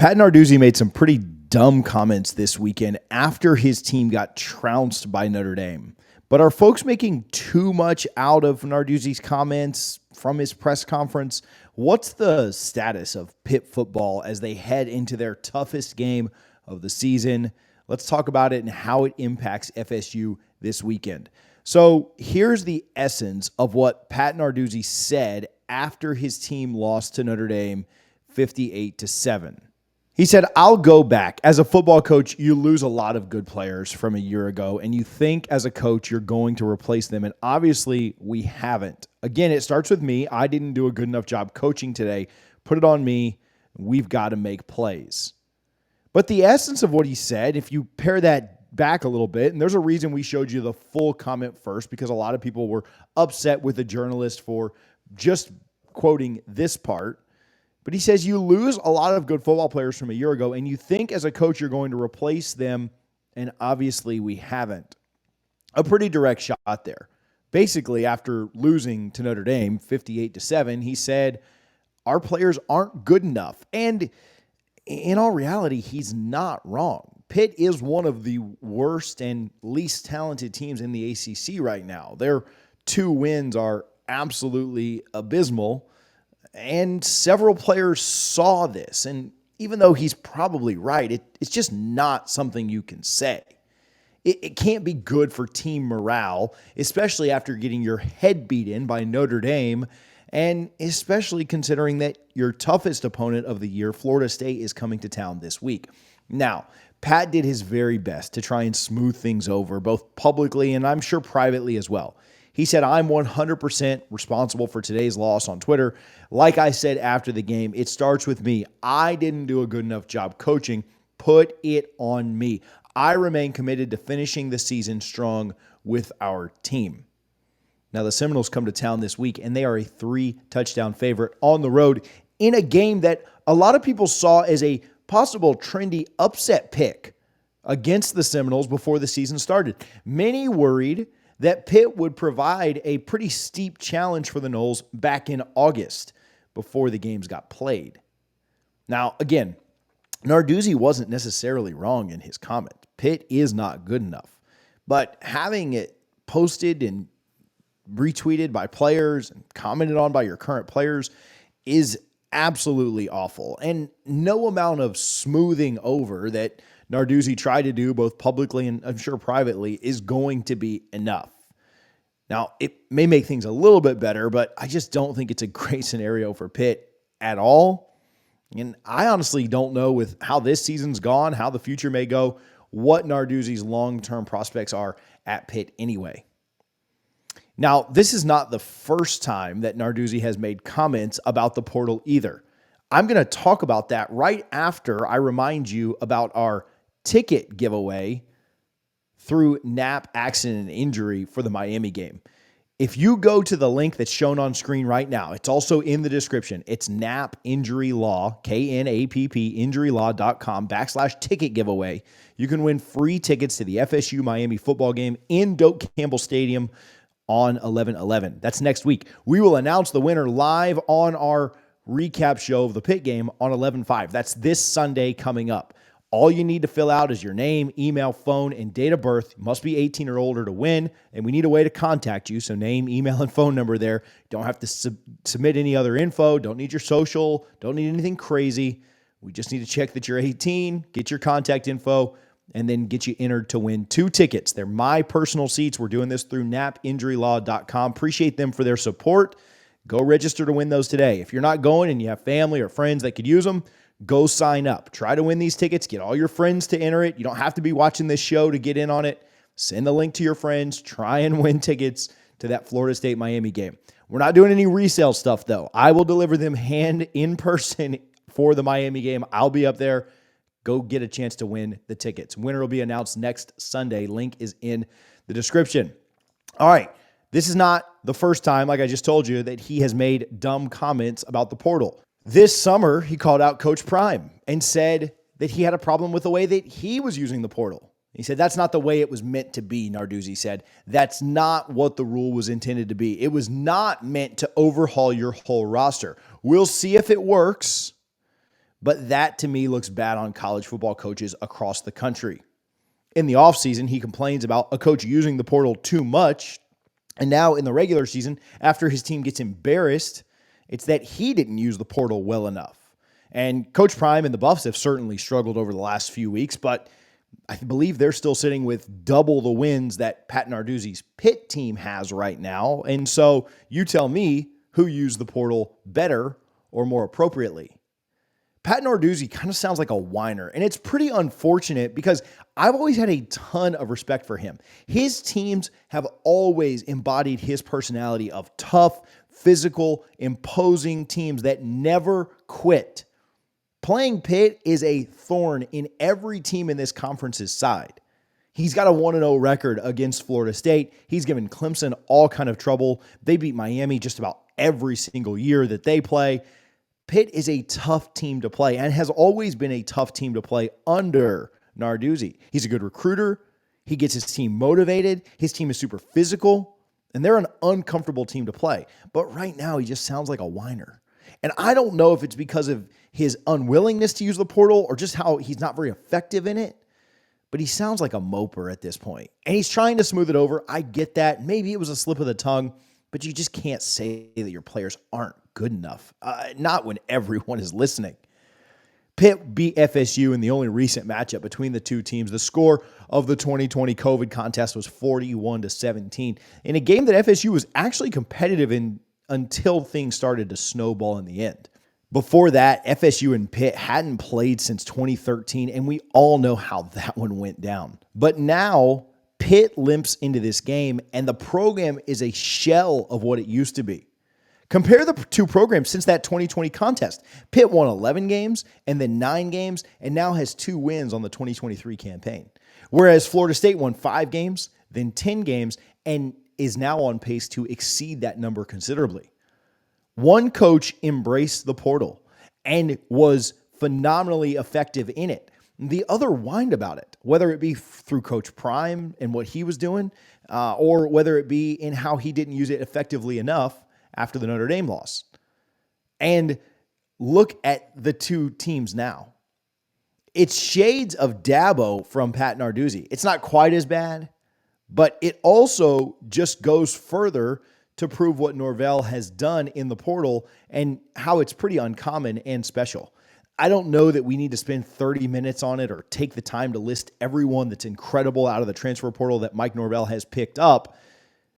Pat Narduzzi made some pretty dumb comments this weekend after his team got trounced by Notre Dame. But are folks making too much out of Narduzzi's comments from his press conference? What's the status of Pitt football as they head into their toughest game of the season? Let's talk about it and how it impacts FSU this weekend. So here's the essence of what Pat Narduzzi said after his team lost to Notre Dame 58-7. He said, "I'll go back. As a football coach, you lose a lot of good players from a year ago, and you think as a coach you're going to replace them, and obviously we haven't. Again, it starts with me. I didn't do a good enough job coaching today. Put it on me. We've got to make plays." But the essence of what he said, if you pare that back a little bit, and there's a reason we showed you the full comment first, because a lot of people were upset with the journalist for just quoting this part. But he says you lose a lot of good football players from a year ago, and you think as a coach you're going to replace them, and obviously we haven't. A pretty direct shot there. Basically, after losing to Notre Dame 58-7, he said our players aren't good enough. And in all reality, he's not wrong. Pitt is one of the worst and least talented teams in the ACC right now. Their 2 wins are absolutely abysmal. And several players saw this. And even though he's probably right, it's just not something you can say. It can't be good for team morale, especially after getting your head beat in by Notre Dame, and especially considering that your toughest opponent of the year, Florida State, is coming to town this week. Now, Pat did his very best to try and smooth things over, both publicly and I'm sure privately as well. He said, "I'm 100% responsible for today's loss" on Twitter. "Like I said after the game, it starts with me. I didn't do a good enough job coaching. Put it on me. I remain committed to finishing the season strong with our team." Now, the Seminoles come to town this week, and they are a 3-touchdown favorite on the road in a game that a lot of people saw as a possible trendy upset pick against the Seminoles before the season started. Many worried that Pitt would provide a pretty steep challenge for the Noles back in August before the games got played. Now, again, Narduzzi wasn't necessarily wrong in his comment. Pitt is not good enough. But having it posted and retweeted by players and commented on by your current players is absolutely awful. And no amount of smoothing over that Narduzzi tried to do both publicly and I'm sure privately is going to be enough. Now, it may make things a little bit better, but I just don't think it's a great scenario for Pitt at all. And I honestly don't know, with how this season's gone, how the future may go, what Narduzzi's long-term prospects are at Pitt anyway. Now, this is not the first time that Narduzzi has made comments about the portal either. I'm going to talk about that right after I remind you about our ticket giveaway through Knapp Accident and Injury for the Miami game. If you go to the link that's shown on screen right now, it's also in the description. It's Knapp Injury Law, KNAPP, injurylaw.com/ticket giveaway. You can win free tickets to the FSU Miami football game in Doak Campbell Stadium on 11/11. That's next week. We will announce the winner live on our recap show of the Pitt game on 11/5. That's this Sunday coming up. All you need to fill out is your name, email, phone, and date of birth. You must be 18 or older to win, and we need a way to contact you. So name, email, and phone number there. Don't have to submit any other info. Don't need your social. Don't need anything crazy. We just need to check that you're 18, get your contact info, and then get you entered to win 2 tickets. They're my personal seats. We're doing this through knappinjurylaw.com. Appreciate them for their support. Go register to win those today. If you're not going and you have family or friends that could use them, go sign up. Try to win these tickets. Get all your friends to enter it. You don't have to be watching this show to get in on it. Send the link to your friends. Try and win tickets to that Florida State-Miami game. We're not doing any resale stuff, though. I will deliver them hand in person for the Miami game. I'll be up there. Go get a chance to win the tickets. Winner will be announced next Sunday. Link is in the description. All right. This is not the first time, like I just told you, that he has made dumb comments about the portal. This summer, he called out Coach Prime and said that he had a problem with the way that he was using the portal. He said, "That's not the way it was meant to be," Narduzzi said. "That's not what the rule was intended to be. It was not meant to overhaul your whole roster. We'll see if it works, But that to me looks bad on college football coaches across the country. In the offseason, he complains about a coach using the portal too much. And now in the regular season, after his team gets embarrassed, it's that he didn't use the portal well enough. And Coach Prime and the Buffs have certainly struggled over the last few weeks, but I believe they're still sitting with double the wins that Pat Narduzzi's Pitt team has right now. And so you tell me who used the portal better or more appropriately. Pat Narduzzi kind of sounds like a whiner, and it's pretty unfortunate because I've always had a ton of respect for him. His teams have always embodied his personality of tough, physical, imposing teams that never quit. Playing Pitt is a thorn in every team in this conference's side. He's got a 1-0 record against Florida State. He's given Clemson all kind of trouble. They beat Miami just about every single year that they play. Pitt is a tough team to play and has always been a tough team to play under Narduzzi. He's a good recruiter. He gets his team motivated. His team is super physical, and they're an uncomfortable team to play. But right now, he just sounds like a whiner. And I don't know if it's because of his unwillingness to use the portal or just how he's not very effective in it, but he sounds like a moper at this point. And he's trying to smooth it over. I get that. Maybe it was a slip of the tongue, but you just can't say that your players aren't good enough. Not when everyone is listening. Pitt beat FSU in the only recent matchup between the two teams. The score of the 2020 COVID contest was 41-17 in a game that FSU was actually competitive in until things started to snowball in the end. Before that, FSU and Pitt hadn't played since 2013, and we all know how that one went down. But now, Pitt limps into this game, and the program is a shell of what it used to be. Compare the two programs since that 2020 contest. Pitt won 11 games and then 9 games, and now has 2 wins on the 2023 campaign. Whereas Florida State won 5 games, then 10 games, and is now on pace to exceed that number considerably. One coach embraced the portal and was phenomenally effective in it. The other whined about it, whether it be through Coach Prime and what he was doing, or whether it be in how he didn't use it effectively enough after the Notre Dame loss. And look at the two teams now. It's shades of Dabo from Pat Narduzzi. It's not quite as bad, but it also just goes further to prove what Norvell has done in the portal and how it's pretty uncommon and special. I don't know that we need to spend 30 minutes on it or take the time to list everyone that's incredible out of the transfer portal that Mike Norvell has picked up,